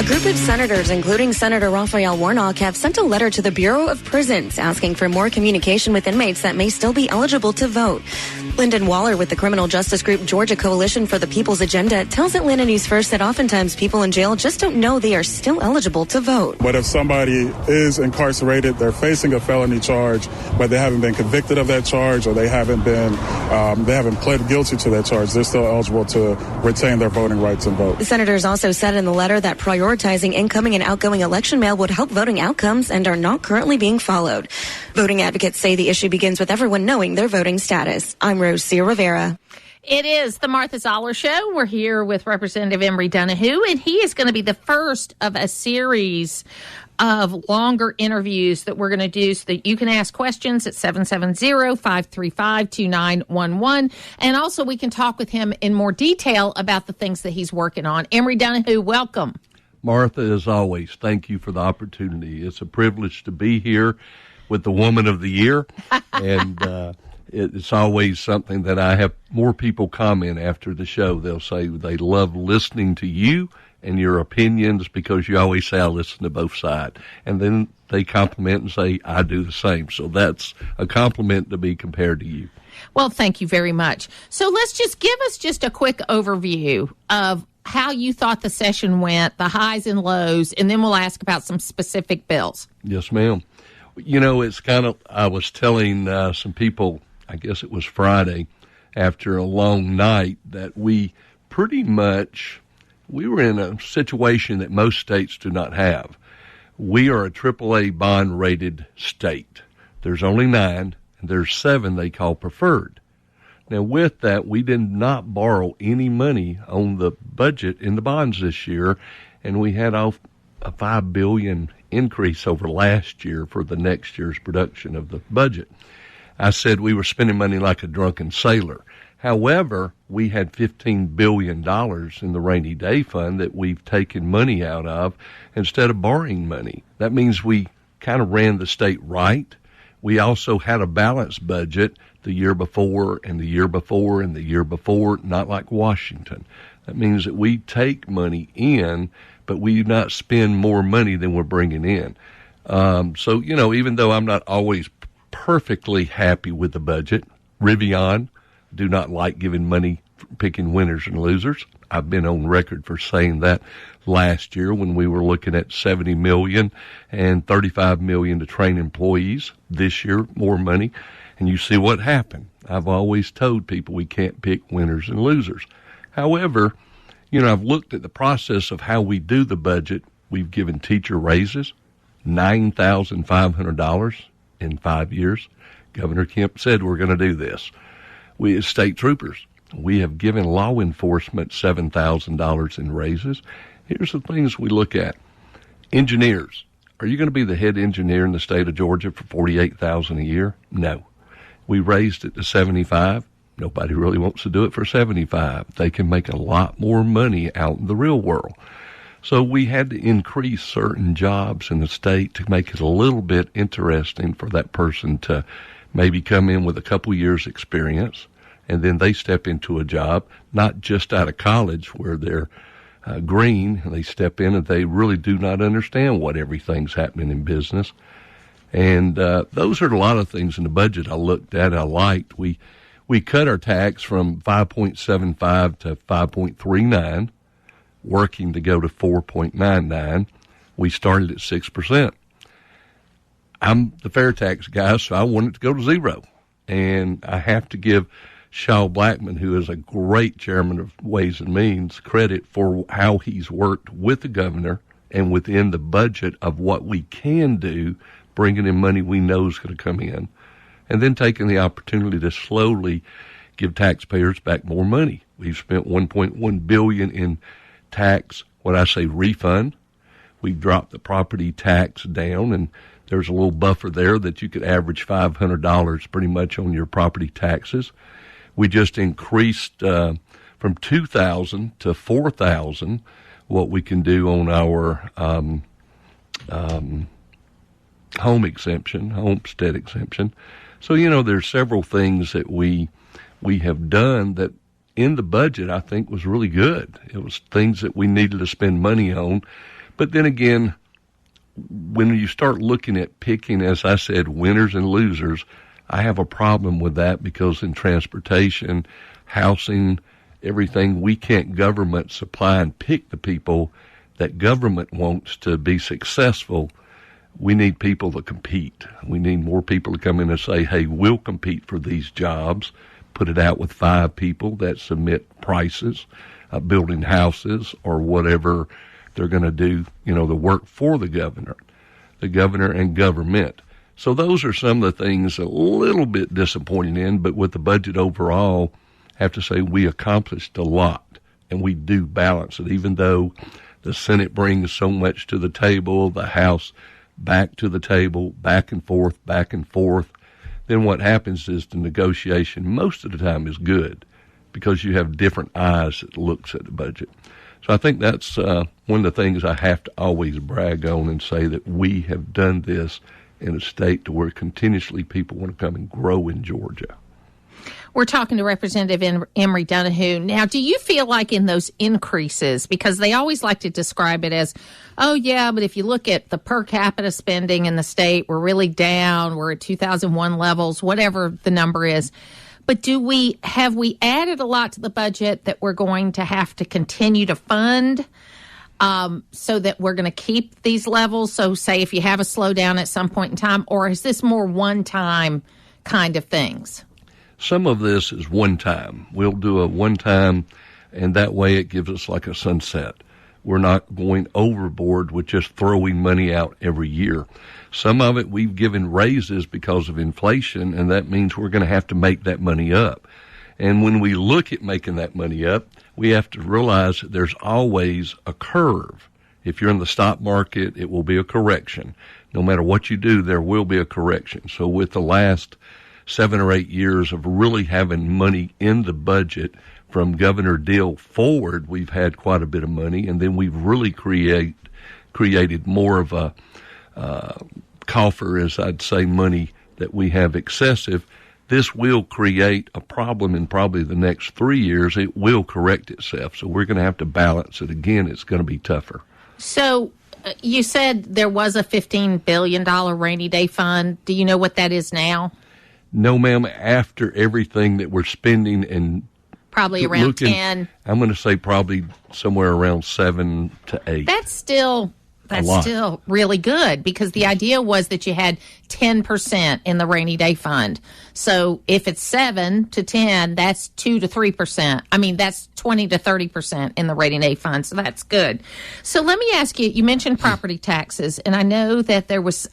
A group of senators, including Senator Raphael Warnock, have sent a letter to the Bureau of Prisons asking for more communication with inmates that may still be eligible to vote. Lyndon Waller with the criminal justice group Georgia Coalition for the People's Agenda tells Atlanta News First that oftentimes people in jail just don't know they are still eligible to vote. But if somebody is incarcerated, they're facing a felony charge, but they haven't been convicted of that charge, or they haven't pled guilty to that charge, they're still eligible to retain their voting rights and vote. The senators also said in the letter that prioritizing incoming and outgoing election mail would help voting outcomes and are not currently being followed. Voting advocates say the issue begins with everyone knowing their voting status. I'm Rosia Rivera. It is the Martha Zoller Show. We're here with Representative Emory Dunahoo, and he is going to be the first of a series of longer interviews that we're going to do so that you can ask questions at 770-535-2911. And also we can talk with him in more detail about the things that he's working on. Emory Dunahoo, welcome. Martha, as always, thank you for the opportunity. It's a privilege to be here with the Woman of the Year, and it's always something that I have more people comment after the show. They'll say they love listening to you and your opinions because you always say I listen to both sides. And then they compliment and say I do the same. So that's a compliment to be compared to you. Well, thank you very much. So let's give us a quick overview of how you thought the session went, the highs and lows, and then we'll ask about some specific bills. Yes, ma'am. You know, it's kind of, I was telling some people, I guess it was Friday, after a long night, that we were in a situation that most states do not have. We are a AAA bond-rated state. There's only 9, and there's 7 they call preferred. Now, with that, we did not borrow any money on the budget in the bonds this year, and we had a $5 billion increase over last year for the next year's production of the budget. I said we were spending money like a drunken sailor. However, we had $15 billion in the rainy day fund that we've taken money out of instead of borrowing money. That means we kind of ran the state right. We also had a balanced budget the year before and the year before and the year before, not like Washington. That means that we take money in, but we do not spend more money than we're bringing in. So, you know, even though I'm not always perfectly happy with the budget, Rivian, do not like giving money, picking winners and losers. I've been on record for saying that last year when we were looking at $70 million and $35 million to train employees. This year, more money. And you see what happened. I've always told people we can't pick winners and losers. However, you know, I've looked at the process of how we do the budget. We've given teacher raises, $9,500 in 5 years. Governor Kemp said we're going to do this. We, as state troopers, we have given law enforcement $7,000 in raises. Here's the things we look at. Engineers. Are you going to be the head engineer in the state of Georgia for $48,000 a year? No. We raised it to $75,000. Nobody really wants to do it for $75,000. They can make a lot more money out in the real world. So we had to increase certain jobs in the state to make it a little bit interesting for that person to maybe come in with a couple years experience, and then they step into a job, not just out of college where they're green, and they step in and they really do not understand what everything's happening in business. And those are a lot of things in the budget I looked at, I liked. We cut our tax from 5.75 to 5.39, working to go to 4.99. We started at 6%. I'm the fair tax guy, so I wanted to go to 0. And I have to give Shaw Blackman, who is a great chairman of Ways and Means, credit for how he's worked with the governor and within the budget of what we can do, bringing in money we know is going to come in, and then taking the opportunity to slowly give taxpayers back more money. We've spent $1.1 billion in tax, what I say, refund. We've dropped the property tax down, and there's a little buffer there that you could average $500 pretty much on your property taxes. We just increased from $2,000 to $4,000 what we can do on our home exemption, homestead exemption. So, you know, there's several things that we have done that in the budget I think was really good. It was things that we needed to spend money on, But then again, when you start looking at picking, as I said, winners and losers, I have a problem with that because in transportation, housing, everything, we can't government supply and pick the people that government wants to be successful. We need people to compete. We need more people to come in and say, hey, we'll compete for these jobs, put it out with 5 people that submit prices, building houses or whatever they're going to do, the work for the governor and government. So those are some of the things a little bit disappointing in, but with the budget overall, I have to say we accomplished a lot, and we do balance it, even though the Senate brings so much to the table, the House back to the table, back and forth, then what happens is the negotiation most of the time is good because you have different eyes that looks at the budget. So I think that's one of the things I have to always brag on and say that we have done this in a state to where continuously people want to come and grow in Georgia. We're talking to Representative Emory Dunahoo. Now, do you feel like in those increases, because they always like to describe it as, oh, yeah, but if you look at the per capita spending in the state, we're really down. We're at 2001 levels, whatever the number is. But have we added a lot to the budget that we're going to have to continue to fund so that we're going to keep these levels? So say if you have a slowdown at some point in time, or is this more one-time kind of things? Some of this is one time. We'll do a one time, and that way it gives us like a sunset. We're not going overboard with just throwing money out every year. Some of it we've given raises because of inflation, and that means we're going to have to make that money up. And when we look at making that money up, we have to realize that there's always a curve. If you're in the stock market, it will be a correction. No matter what you do, there will be a correction. So with the last 7 or 8 years of really having money in the budget from Governor Deal forward, we've had quite a bit of money, and then we've really created more of a coffer, as I'd say, money that we have excessive. This will create a problem in probably the next 3 years. It will correct itself, so we're going to have to balance it again. It's going to be tougher. So you said there was a $15 billion rainy day fund. Do you know what that is now? No, ma'am. After everything that we're spending and probably around 10. I'm going to say probably somewhere around 7 to 8. That's still really good, because the idea was that you had 10% in the rainy day fund. So if it's 7 to 10, that's 2 to 3%. I mean, that's 20 to 30% in the rainy day fund. So that's good. So let me ask you, you mentioned property taxes, and I know that there was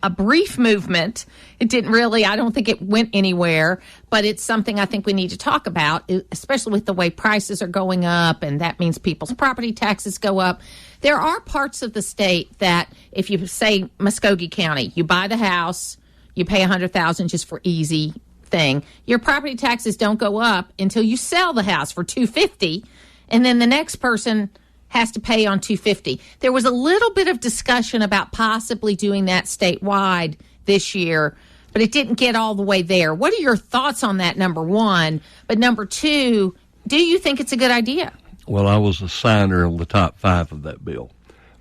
a brief movement. It didn't really, I don't think it went anywhere, but it's something I think we need to talk about, especially with the way prices are going up, and that means people's property taxes go up. There are parts of the state that, if you say Muskogee County, you buy the house, you pay $100,000 just for easy thing. Your property taxes don't go up until you sell the house for $250,000, and then the next person has to pay on $250,000. There was a little bit of discussion about possibly doing that statewide this year, but it didn't get all the way there. What are your thoughts on that, number one? But number two, do you think it's a good idea? Well, I was a signer on the top 5 of that bill.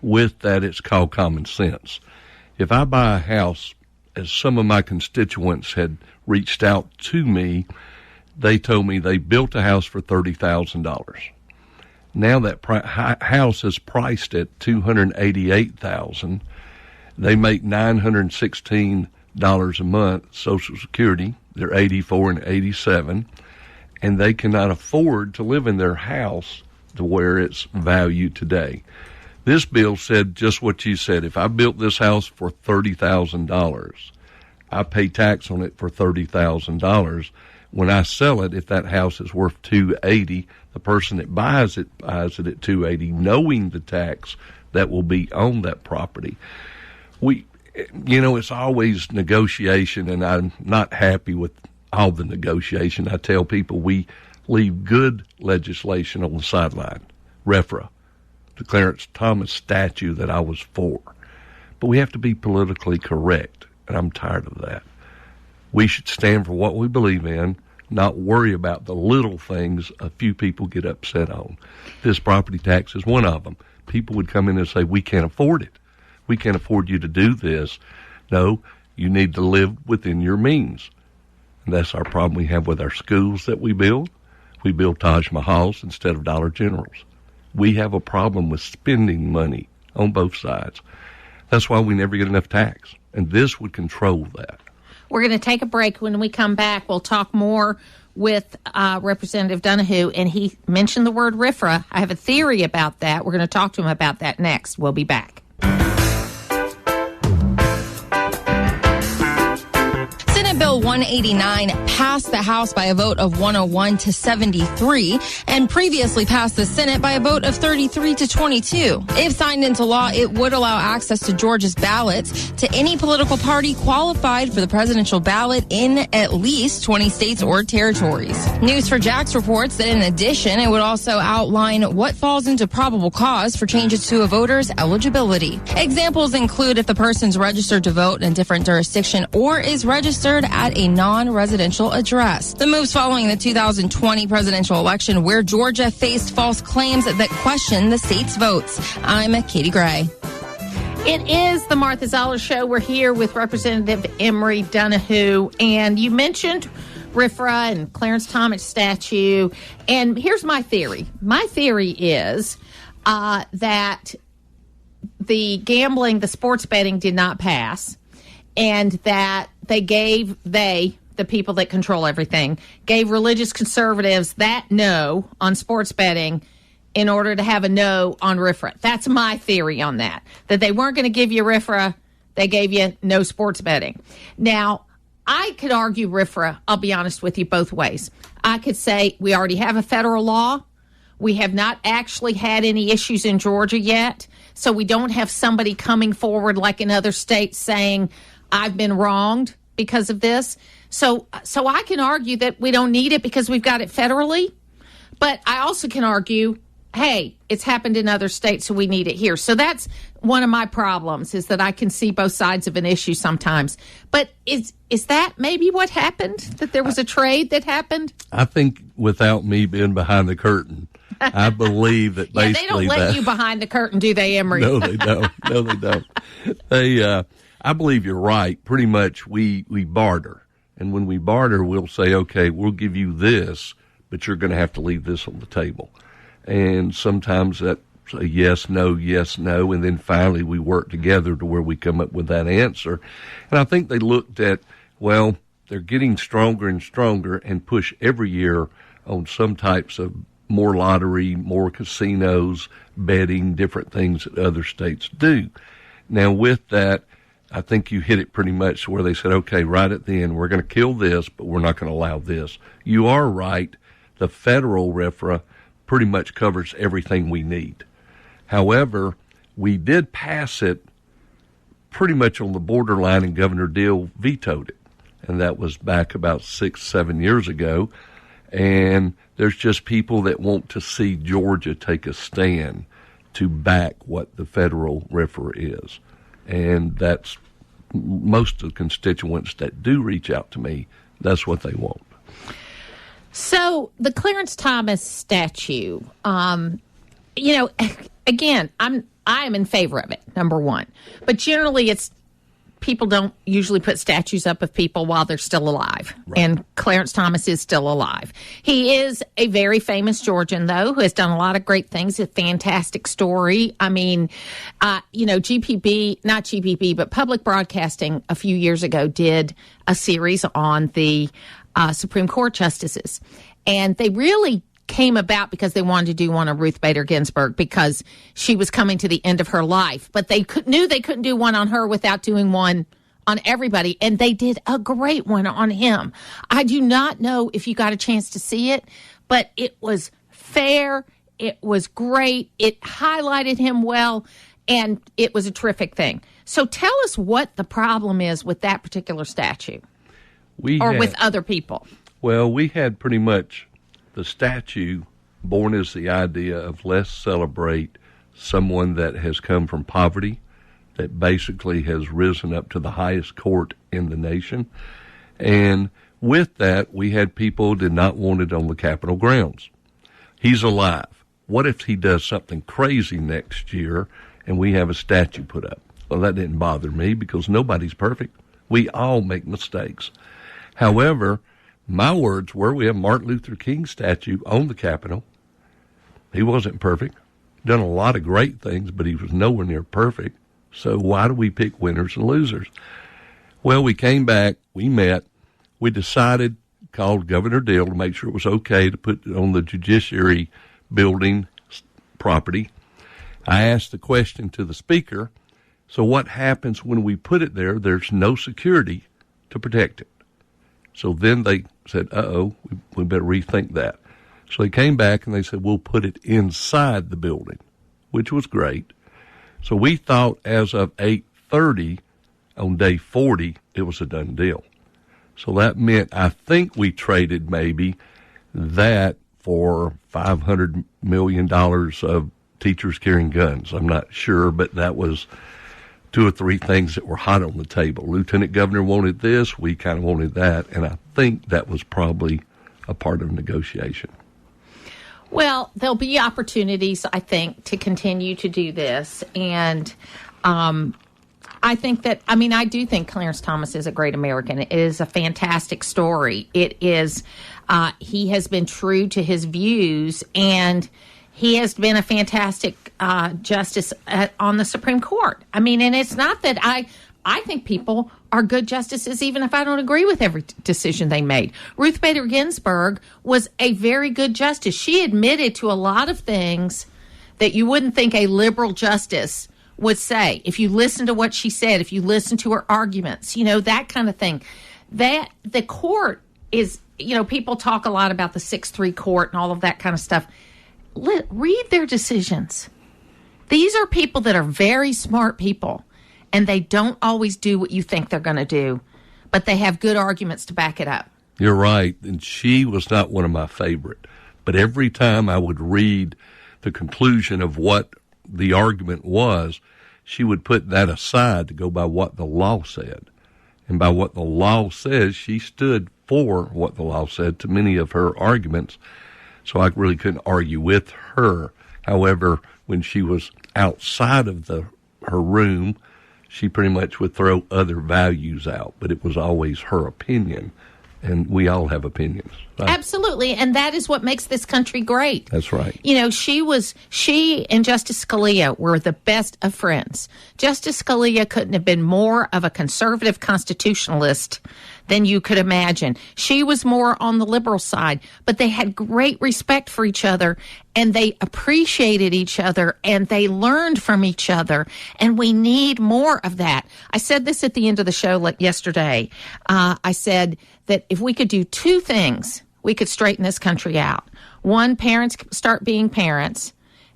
With that, it's called common sense. If I buy a house, as some of my constituents had reached out to me, they told me they built a house for $30,000. Now that house is priced at $288,000. They make $916 a month Social Security. They're 84 and 87, and they cannot afford to live in their house to where it's valued today. This bill said just what you said. If I built this house for $30,000, I pay tax on it for $30,000. When I sell it, if that house is worth $280,000, the person that buys it at $280,000, knowing the tax that will be on that property. It's always negotiation, and I'm not happy with all the negotiation. I tell people we leave good legislation on the sideline. REFRA, the Clarence Thomas statute that I was for. But we have to be politically correct, and I'm tired of that. We should stand for what we believe in, not worry about the little things a few people get upset on. This property tax is one of them. people would come in and say, we can't afford it. We can't afford you to do this. No, you need to live within your means. And that's our problem we have with our schools that we build. We build Taj Mahals instead of Dollar Generals. We have a problem with spending money on both sides. That's why we never get enough tax. And this would control that. We're going to take a break. When we come back, we'll talk more with Representative Dunahoo, and he mentioned the word RFRA. I have a theory about that. We're going to talk to him about that next. We'll be back. Senate Bill 189 passed the House by a vote of 101 to 73 and previously passed the Senate by a vote of 33 to 22. If signed into law, it would allow access to Georgia's ballots to any political party qualified for the presidential ballot in at least 20 states or territories. News4Jax reports that in addition, it would also outline what falls into probable cause for changes to a voter's eligibility. Examples include if the person's registered to vote in a different jurisdiction or is registered at a non-residential address. The moves following the 2020 presidential election where Georgia faced false claims that questioned the state's votes. I'm Katie Gray. It is the Martha Zoller Show. We're here with Representative Emory Dunahoo. And you mentioned RFRA and Clarence Thomas statue. And here's my theory. My theory is that the sports betting did not pass, and that the people that control everything, gave religious conservatives that no on sports betting in order to have a no on RFRA. That's my theory on that they weren't going to give you RFRA. They gave you no sports betting. Now, I could argue RFRA, I'll be honest with you, both ways. I could say we already have a federal law. We have not actually had any issues in Georgia yet, so we don't have somebody coming forward like in other states saying, I've been wronged because of this. So I can argue that we don't need it because we've got it federally. But I also can argue, hey, it's happened in other states, so we need it here. So that's one of my problems, is that I can see both sides of an issue sometimes. But is that maybe what happened? That there was a trade that happened? I think without me being behind the curtain, I believe that basically they don't let you behind the curtain, do they, Emory? No, they don't. No, they don't. I believe you're right. Pretty much we barter. And when we barter, we'll say, okay, we'll give you this, but you're going to have to leave this on the table. And sometimes that's a yes, no, and then finally we work together to where we come up with that answer. And I think they looked at, well, they're getting stronger and stronger and push every year on some types of more lottery, more casinos, betting, different things that other states do. Now, with that, I think you hit it pretty much where they said, okay, right at the end, we're going to kill this, but we're not going to allow this. You are right. The federal RFRA pretty much covers everything we need. However, we did pass it pretty much on the borderline, and Governor Deal vetoed it. And that was back about 6-7 years ago. And there's just people that want to see Georgia take a stand to back what the federal RFRA is. And that's most of the constituents that do reach out to me. That's what they want. So the Clarence Thomas statue, again, I am in favor of it, number one. But generally, people don't usually put statues up of people while they're still alive. Right. And Clarence Thomas is still alive. He is a very famous Georgian, though, who has done a lot of great things. A fantastic story. I mean, not GPB, but Public Broadcasting a few years ago did a series on the Supreme Court justices. And they really came about because they wanted to do one on Ruth Bader Ginsburg because she was coming to the end of her life. But they knew they couldn't do one on her without doing one on everybody. And they did a great one on him. I do not know if you got a chance to see it, but it was fair. It was great. It highlighted him well. And it was a terrific thing. So tell us what the problem is with that particular statue with other people. Well, we had pretty much the statue born as the idea of let's celebrate someone that has come from poverty, that basically has risen up to the highest court in the nation. And with that, we had people did not want it on the Capitol grounds. He's alive. what if he does something crazy next year and we have a statue put up? Well, that didn't bother me because nobody's perfect. We all make mistakes. However, my words were, we have Martin Luther King statue on the Capitol. He wasn't perfect. Done a lot of great things, but he was nowhere near perfect. So why do we pick winners and losers? Well, we came back, we met, we decided, called Governor Deal to make sure it was okay to put it on the Judiciary Building property. I asked the question to the Speaker, so what happens when we put it there? There's no security to protect it. So then they said, we better rethink that. So they came back and they said, we'll put it inside the building, which was great. So we thought as of 8:30 on day 40, it was a done deal. So that meant I think we traded maybe that for $500 million of teachers carrying guns. I'm not sure, but that was 2 or 3 things that were hot on the table. Lieutenant Governor wanted this, we kind of wanted that, and I think that was probably a part of negotiation. Well, there'll be opportunities, I think, to continue to do this. And I think that, I do think Clarence Thomas is a great American. It is a fantastic story. It is, he has been true to his views, and he has been a fantastic justice on the Supreme Court. And it's not that I think people are good justices even if I don't agree with every decision they made. Ruth Bader Ginsburg was a very good justice. She admitted to a lot of things that you wouldn't think a liberal justice would say. If you listen to what she said, if you listen to her arguments, that kind of thing. That the court is, people talk a lot about the 6-3 court and all of that kind of stuff. Read their decisions. These are people that are very smart people, and they don't always do what you think they're going to do, but they have good arguments to back it up. You're right, and she was not one of my favorite. But every time I would read the conclusion of what the argument was, she would put that aside to go by what the law said. And by what the law says, she stood for what the law said to many of her arguments. So I really couldn't argue with her. However, when she was outside of her room, she pretty much would throw other values out. But it was always her opinion. And we all have opinions. Right? Absolutely. And that is what makes this country great. That's right. She and Justice Scalia were the best of friends. Justice Scalia couldn't have been more of a conservative constitutionalist than you could imagine. She was more on the liberal side, but they had great respect for each other, and they appreciated each other, and they learned from each other, and we need more of that. I said this at the end of the show yesterday. I said that if we could do 2 things, we could straighten this country out. 1, parents start being parents,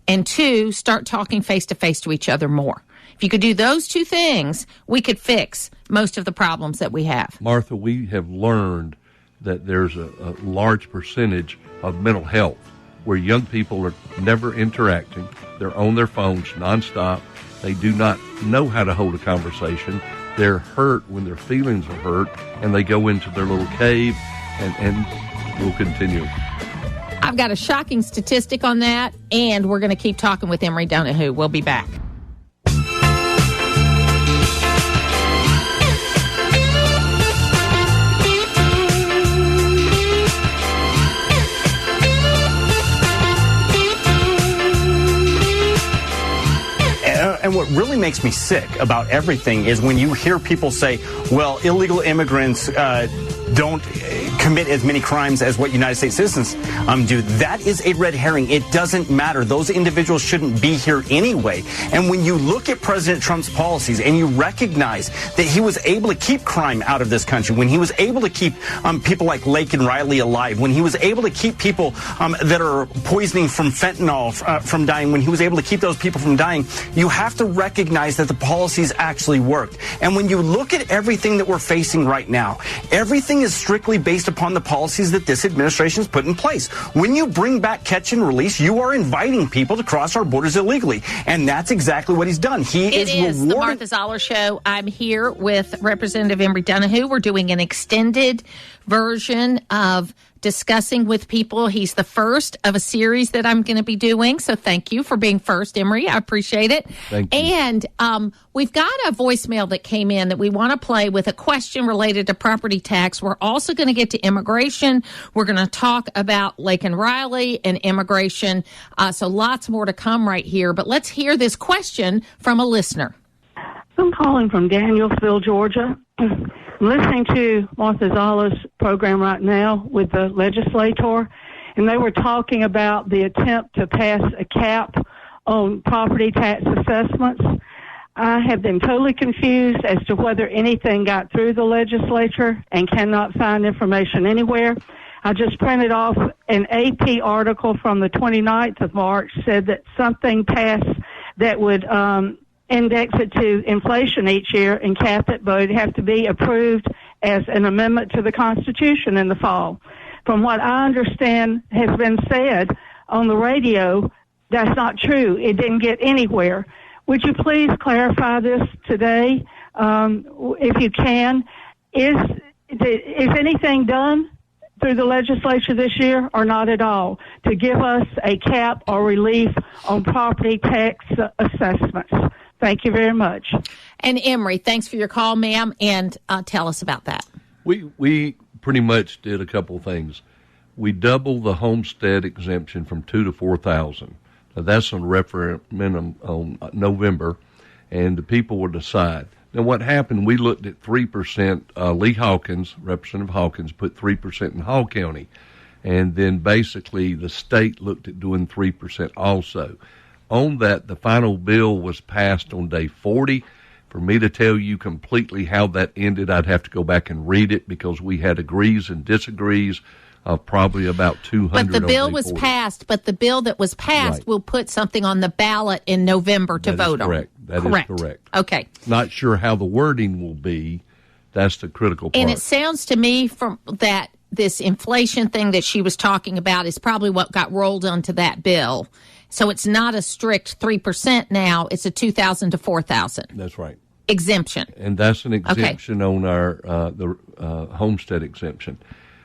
and 2, start talking face-to-face to each other more. If you could do those 2 things, we could fix most of the problems that we have. Martha, we have learned that there's a large percentage of mental health where young people are never interacting. They're on their phones nonstop. They do not know how to hold a conversation. They're hurt when their feelings are hurt, and they go into their little cave, and we'll continue. I've got a shocking statistic on that, and we're going to keep talking with Emory Dunahoo. We'll be back. And what really makes me sick about everything is when you hear people say, well, illegal immigrants don't commit as many crimes as what United States citizens do. That is a red herring. It doesn't matter. Those individuals shouldn't be here anyway. And when you look at President Trump's policies and you recognize that he was able to keep crime out of this country, when he was able to keep people like Lake and Riley alive, when he was able to keep people that are poisoning from fentanyl from dying, when he was able to keep those people from dying, you have to recognize that the policies actually worked. And when you look at everything that we're facing right now, everything is strictly based upon the policies that this administration has put in place. When you bring back catch and release, you are inviting people to cross our borders illegally. And that's exactly what he's done. It is the Martha Zoller Show. I'm here with Representative Emory Dunahoo. We're doing an extended version of discussing with people. He's the first of a series that I'm going to be doing. So thank you for being first, Emory. I appreciate it. Thank you. And we've got a voicemail that came in that we want to play with a question related to property tax. We're also going to get to immigration. We're going to talk about Lake and Riley and immigration. So lots more to come right here. But let's hear this question from a listener. I'm calling from Danielsville, Georgia. I'm listening to Martha Zala's program right now with the legislator, and they were talking about the attempt to pass a cap on property tax assessments. I have been totally confused as to whether anything got through the legislature and cannot find information anywhere. I just printed off an AP article from the 29th of March, said that something passed that would index it to inflation each year and cap it, but it'd have to be approved as an amendment to the Constitution in the fall. From what I understand has been said on the radio, that's not true. It didn't get anywhere. Would you please clarify this today, if you can? Is anything done through the legislature this year or not at all to give us a cap or relief on property tax assessments? Thank you very much. And Emory, thanks for your call, ma'am, and tell us about that. We pretty much did a couple of things. We doubled the homestead exemption from $2,000 to $4,000. Now, that's on referendum on November, and the people will decide. Now, what happened, we looked at 3%. Lee Hawkins, Representative Hawkins, put 3% in Hall County. And then basically the state looked at doing 3% also. On that, the final bill was passed on day 40. For me to tell you completely how that ended, I'd have to go back and read it because we had agrees and disagrees of probably about 200. But the bill was passed, but the bill that was passed will put something on the ballot in November to vote on. That is correct. Okay. Not sure how the wording will be. That's the critical part. And it sounds to me from that this inflation thing that she was talking about is probably what got rolled onto that bill. So it's not a strict 3% now. It's a $2,000 to $4,000. That's right. Exemption. And that's an exemption on our the homestead exemption.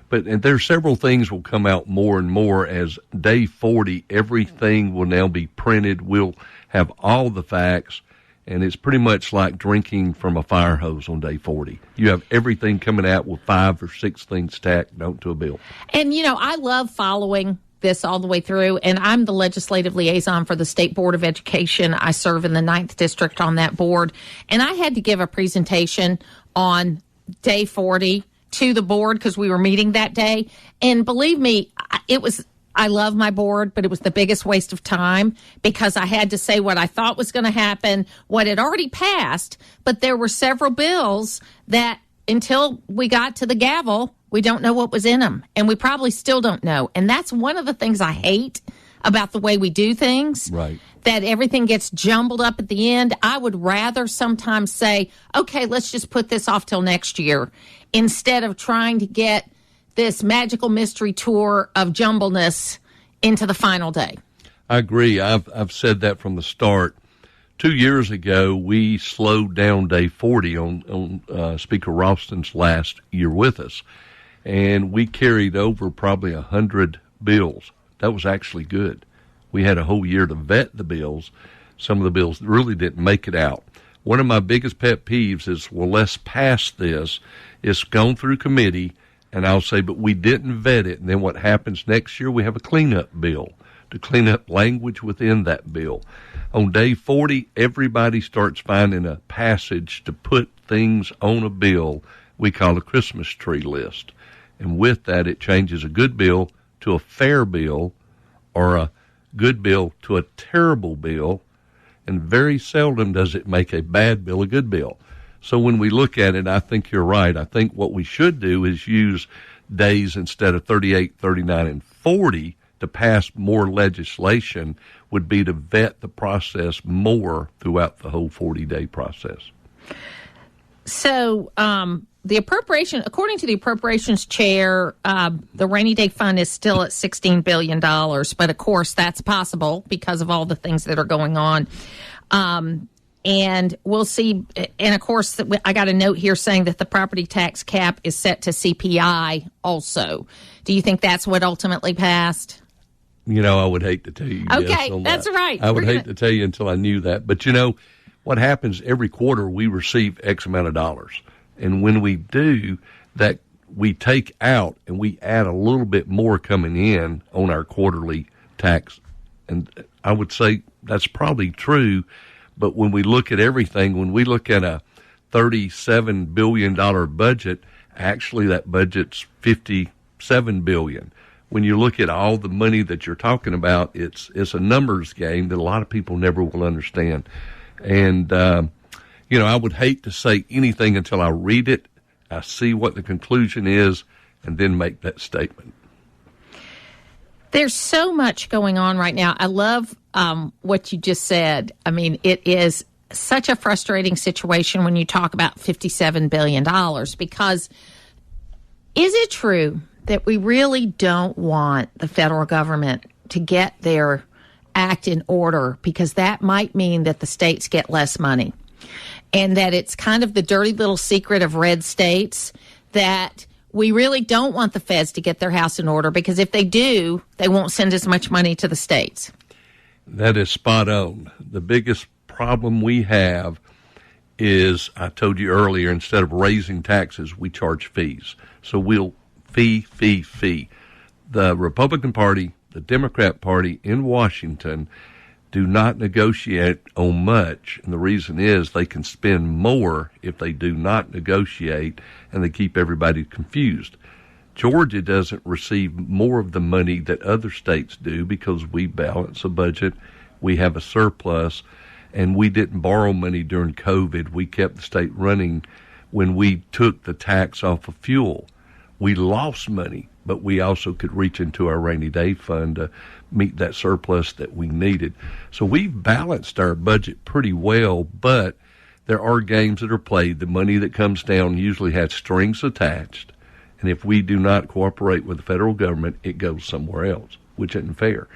And there's several things will come out more and more as day 40. Everything will now be printed. We'll have all the facts. And it's pretty much like drinking from a fire hose on day 40. You have everything coming out with 5 or 6 things stacked onto a bill. And, I love following this all the way through, and I'm the legislative liaison for the State Board of Education. I serve in the 9th District on that board, and I had to give a presentation on day 40 to the board because we were meeting that day. And believe me, I love my board, but it was the biggest waste of time because I had to say what I thought was going to happen, what had already passed, but there were several bills that until we got to the gavel, we don't know what was in them, and we probably still don't know. And that's one of the things I hate about the way we do things, right? That everything gets jumbled up at the end. I would rather sometimes say, okay, let's just put this off till next year instead of trying to get this magical mystery tour of jumbleness into the final day. I agree. I've said that from the start. 2 years ago, we slowed down day 40 on Speaker Ralston's last year with us, and we carried over probably 100 bills. That was actually good. We had a whole year to vet the bills. Some of the bills really didn't make it out. One of my biggest pet peeves is, well, let's pass this. It's gone through committee, and I'll say, but we didn't vet it. And then what happens next year, we have a cleanup bill to clean up language within that bill. On day 40, everybody starts finding a passage to put things on a bill we call a Christmas tree list. And with that, it changes a good bill to a fair bill or a good bill to a terrible bill. And very seldom does it make a bad bill a good bill. So when we look at it, I think you're right. I think what we should do is use days instead of 38, 39, and 40 to pass more legislation would be to vet the process more throughout the whole 40-day process. So the appropriation, according to the appropriations chair, the rainy day fund is still at $16 billion. But, of course, that's possible because of all the things that are going on. And we'll see. And of course, I got a note here saying that the property tax cap is set to CPI also. Do you think that's what ultimately passed? I would hate to tell you. Okay, yes on that's that. right. I would hate to tell you until I knew that. But what happens every quarter, we receive X amount of dollars. And when we do that, we take out and we add a little bit more coming in on our quarterly tax. And I would say that's probably true. But when we look at everything, when we look at a $37 billion budget, actually that budget's $57 billion. When you look at all the money that you're talking about, it's a numbers game that a lot of people never will understand. And, I would hate to say anything until I read it, I see what the conclusion is, and then make that statement. There's so much going on right now. I love what you just said. I mean, it is such a frustrating situation when you talk about $57 billion, because is it true that we really don't want the federal government to get their act in order, because that might mean that the states get less money, and that it's kind of the dirty little secret of red states that we really don't want the feds to get their house in order, because if they do, they won't send as much money to the states. That is spot on. The biggest problem we have is, I told you earlier, instead of raising taxes, we charge fees. So we'll fee. The Republican Party, the Democrat Party in Washington do not negotiate on much, and the reason is they can spend more if they do not negotiate, and they keep everybody confused. Georgia doesn't receive more of the money that other states do because we balance a budget, we have a surplus, and we didn't borrow money during COVID. We kept the state running when we took the tax off of fuel. We lost money, but we also could reach into our rainy day fund to meet that surplus that we needed. So we've balanced our budget pretty well, but there are games that are played. The money that comes down usually has strings attached, and if we do not cooperate with the federal government, it goes somewhere else, which isn't fair.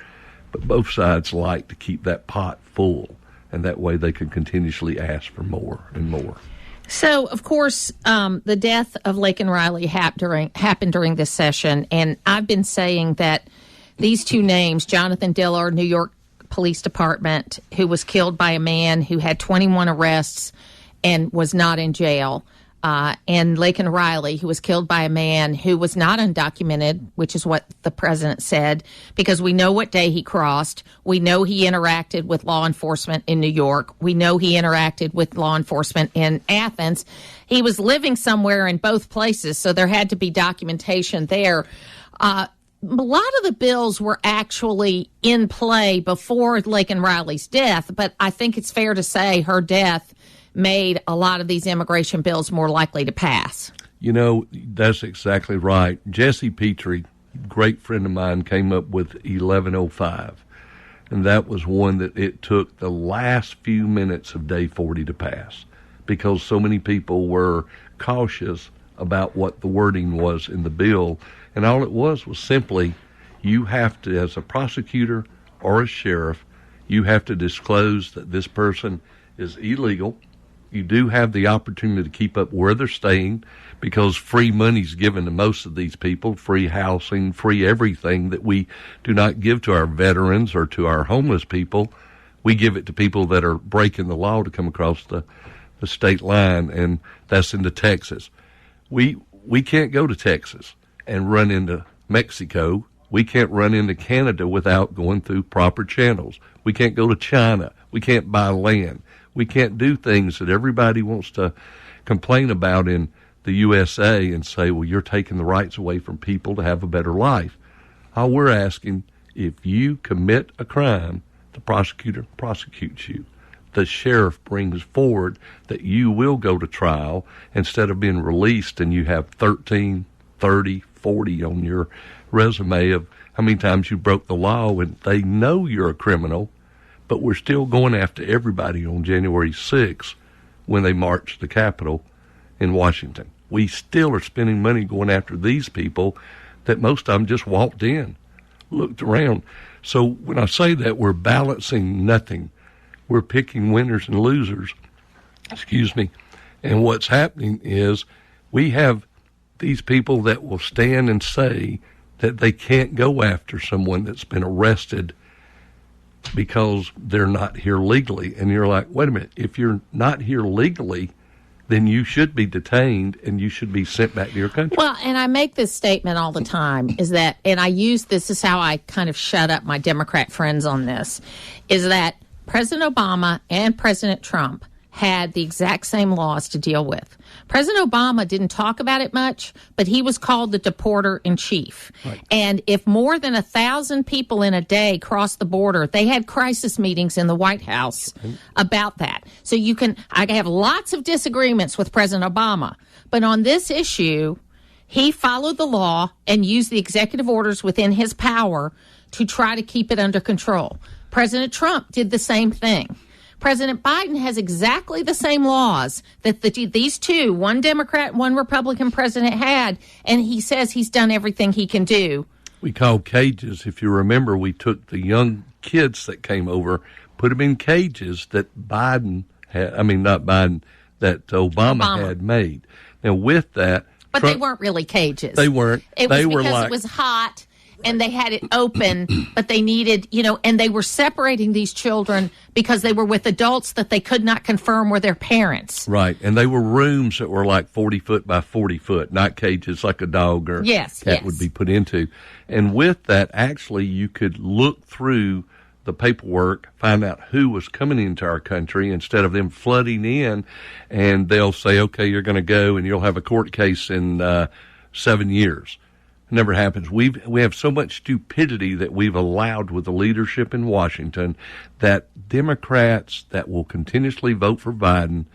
But both sides like to keep that pot full, and that way they can continuously ask for more and more. So, of course, the death of Laken Riley happened during this session, and I've been saying that these two names, Jonathan Dillard, New York Police Department, who was killed by a man who had 21 arrests and was not in jail, and Laken Riley, who was killed by a man who was not undocumented, which is what the president said, because we know what day he crossed. We know he interacted with law enforcement in New York. We know he interacted with law enforcement in Athens. He was living somewhere in both places, so there had to be documentation there. A lot of the bills were actually in play before Laken Riley's death, but I think it's fair to say her death made a lot of these immigration bills more likely to pass. That's exactly right. Jesse Petrie, great friend of mine, came up with 1105, and that was one that it took the last few minutes of day 40 to pass because so many people were cautious about what the wording was in the bill, and all it was simply you have to, as a prosecutor or a sheriff, you have to disclose that this person is illegal. You do have the opportunity to keep up where they're staying because free money's given to most of these people, free housing, free everything that we do not give to our veterans or to our homeless people. We give it to people that are breaking the law to come across the state line, and that's into Texas. We can't go to Texas and run into Mexico. We can't run into Canada without going through proper channels. We can't go to China. We can't buy land. We can't do things that everybody wants to complain about in the USA and say, well, you're taking the rights away from people to have a better life. All we're asking, if you commit a crime, the prosecutor prosecutes you. The sheriff brings forward that you will go to trial instead of being released and you have 13, 30, 40 on your resume of how many times you broke the law, and they know you're a criminal. But we're still going after everybody on January 6th when they march the Capitol in Washington. We still are spending money going after these people that most of them just walked in, looked around. So when I say that, we're balancing nothing. we're picking winners and losers. Excuse me. And what's happening is we have these people that will stand and say that they can't go after someone that's been arrested because they're not here legally. And you're like, wait a minute, if you're not here legally, then you should be detained and you should be sent back to your country. Well, and I make this statement all the time, is that, and I use this is how I kind of shut up my Democrat friends on this, is that President Obama and President Trump had the exact same laws to deal with. President Obama didn't talk about it much, but he was called the deporter in chief. Right. And if more than 1,000 people in a day crossed the border, they had crisis meetings in the White House about that. So I have lots of disagreements with President Obama, but on this issue, he followed the law and used the executive orders within his power to try to keep it under control. President Trump did the same thing. President Biden has exactly the same laws that these two, one Democrat, one Republican president had, and he says he's done everything he can do. We call cages. If you remember, we took the young kids that came over, put them in cages that Obama had made. Now, with that... But Trump, they weren't really cages. They weren't. It was because it was hot. And they had it open, but they needed, and they were separating these children because they were with adults that they could not confirm were their parents. Right. And they were rooms that were like 40 foot by 40 foot, not cages like a dog or cat would be put into. And with that, actually, you could look through the paperwork, find out who was coming into our country instead of them flooding in, and they'll say, okay, you're going to go and you'll have a court case in 7 years. Never happens. We have so much stupidity that we've allowed with the leadership in Washington that Democrats that will continuously vote for Biden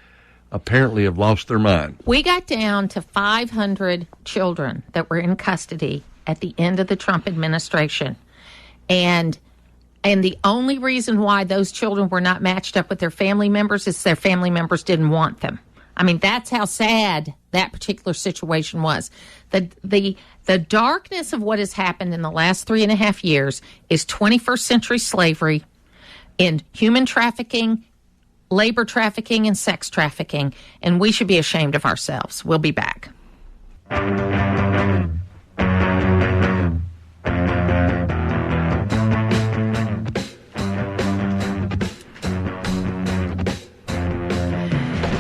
apparently have lost their mind. We got down to 500 children that were in custody at the end of the Trump administration. And the only reason why those children were not matched up with their family members is their family members didn't want them. I mean, that's how sad that particular situation was. The darkness of what has happened in the last 3.5 years is 21st century slavery in human trafficking, labor trafficking, and sex trafficking. And we should be ashamed of ourselves. We'll be back.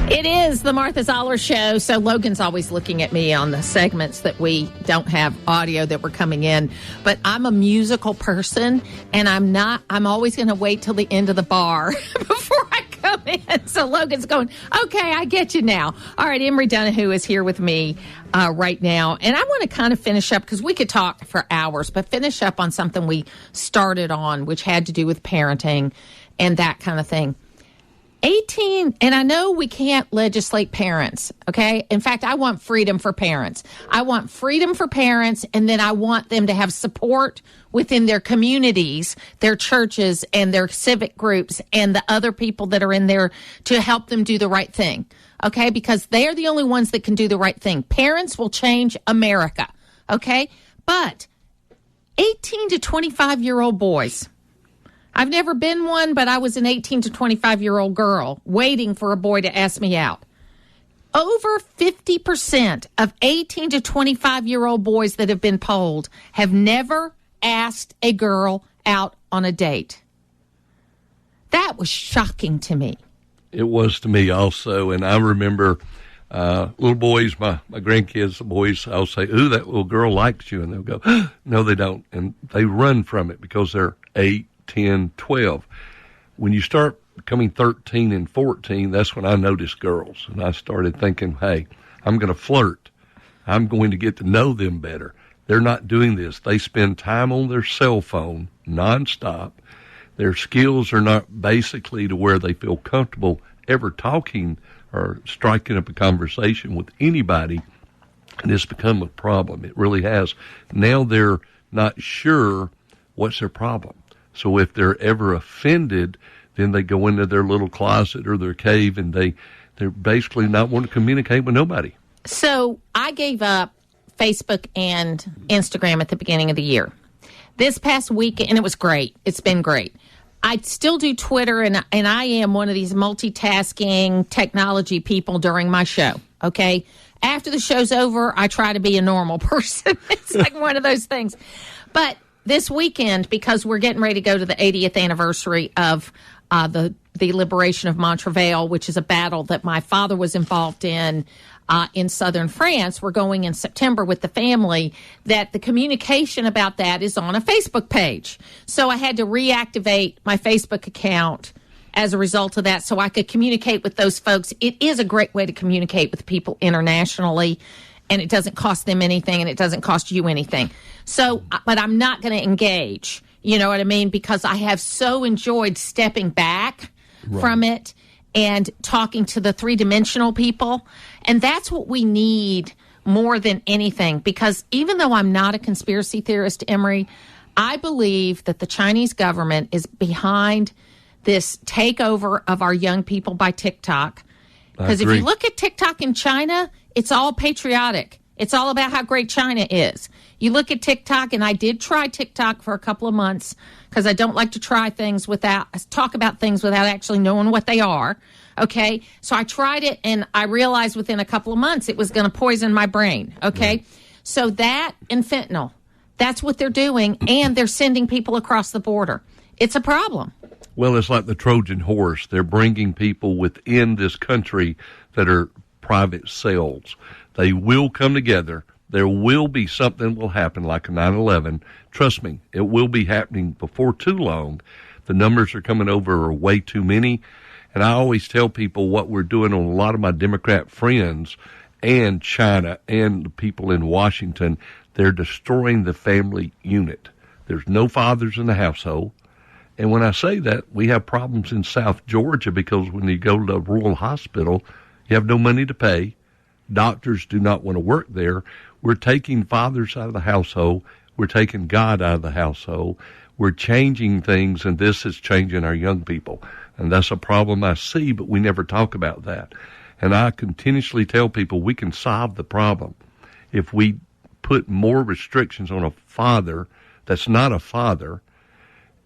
It is the Martha Zoller Show. So Logan's always looking at me on the segments that we don't have audio that were coming in. But I'm a musical person, and I'm always going to wait till the end of the bar before I come in. So Logan's going, okay, I get you now. All right, Emory Dunahoo is here with me right now. And I want to kind of finish up, because we could talk for hours, but finish up on something we started on, which had to do with parenting and that kind of thing. 18, and I know we can't legislate parents, okay? In fact, I want freedom for parents. I want freedom for parents, and then I want them to have support within their communities, their churches, and their civic groups, and the other people that are in there to help them do the right thing, okay? Because they are the only ones that can do the right thing. Parents will change America, okay? But 18 to 25-year-old boys... I've never been one, but I was an 18 to 25-year-old girl waiting for a boy to ask me out. Over 50% of 18 to 25-year-old boys that have been polled have never asked a girl out on a date. That was shocking to me. It was to me also, and I remember little boys, my grandkids, the boys, I'll say, ooh, that little girl likes you, and they'll go, no, they don't, and they run from it because they're 8, 10, 12. When you start becoming 13 and 14, that's when I noticed girls. And I started thinking, hey, I'm going to flirt. I'm going to get to know them better. They're not doing this. They spend time on their cell phone nonstop. Their skills are not basically to where they feel comfortable ever talking or striking up a conversation with anybody. And it's become a problem. It really has. Now they're not sure what's their problem. So if they're ever offended, then they go into their little closet or their cave, and they're basically not wanting to communicate with nobody. So I gave up Facebook and Instagram at the beginning of the year. This past week, and it was great. It's been great. I still do Twitter, and I am one of these multitasking technology people during my show, okay? After the show's over, I try to be a normal person. It's like one of those things. But this weekend, because we're getting ready to go to the 80th anniversary of the liberation of Montreal, which is a battle that my father was involved in southern France. We're going in September with the family. That the communication about that is on a Facebook page. So I had to reactivate my Facebook account as a result of that so I could communicate with those folks. It is a great way to communicate with people internationally, and it doesn't cost them anything, and it doesn't cost you anything. So, but I'm not going to engage, you know what I mean? Because I have so enjoyed stepping back from it and talking to the three-dimensional people. And that's what we need more than anything, because even though I'm not a conspiracy theorist, Emory, I believe that the Chinese government is behind this takeover of our young people by TikTok. Because if you look at TikTok in China, it's all patriotic. It's all about how great China is. You look at TikTok, and I did try TikTok for a couple of months because I don't like to talk about things without actually knowing what they are. Okay. So I tried it, and I realized within a couple of months it was going to poison my brain. Okay. Right. So that and fentanyl, that's what they're doing. And they're sending people across the border. It's a problem. Well, it's like the Trojan horse. They're bringing people within this country that are private cells. They will come together. There will be something will happen like a 9/11. Trust me, it will be happening before too long. The numbers are coming over are way too many. And I always tell people what we're doing on a lot of my Democrat friends and China and the people in Washington. They're destroying the family unit. There's no fathers in the household. And when I say that, we have problems in South Georgia because when you go to a rural hospital, you have no money to pay. Doctors do not want to work there. We're taking fathers out of the household. We're taking God out of the household. We're changing things, and this is changing our young people. And that's a problem I see, but we never talk about that. And I continuously tell people we can solve the problem if we put more restrictions on a father that's not a father,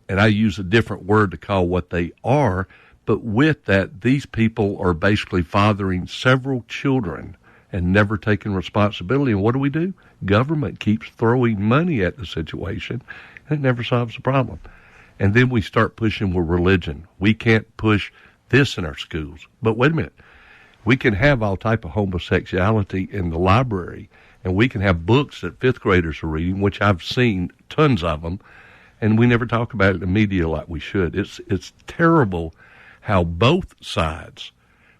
and I use a different word to call what they are, but with that, these people are basically fathering several children and never taking responsibility. And what do? Government keeps throwing money at the situation, and it never solves the problem. And then we start pushing with religion. We can't push this in our schools. But wait a minute. We can have all type of homosexuality in the library, and we can have books that fifth graders are reading, which I've seen tons of them, and we never talk about it in the media like we should. It's terrible how both sides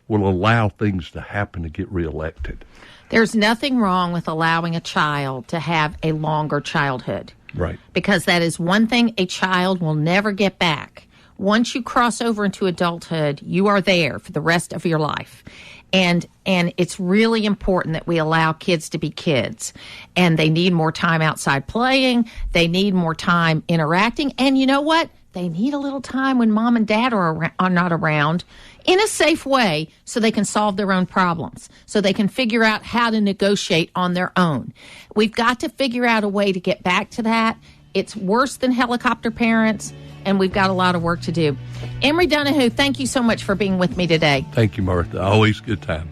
will allow things to happen to get reelected. There's nothing wrong with allowing a child to have a longer childhood. Right. Because that is one thing a child will never get back. Once you cross over into adulthood, you are there for the rest of your life. And it's really important that we allow kids to be kids. And they need more time outside playing. They need more time interacting. And you know what? They need a little time when mom and dad are not around in a safe way so they can solve their own problems, so they can figure out how to negotiate on their own. We've got to figure out a way to get back to that. It's worse than helicopter parents, and we've got a lot of work to do. Emory Dunahoo, thank you so much for being with me today. Thank you, Martha. Always good time.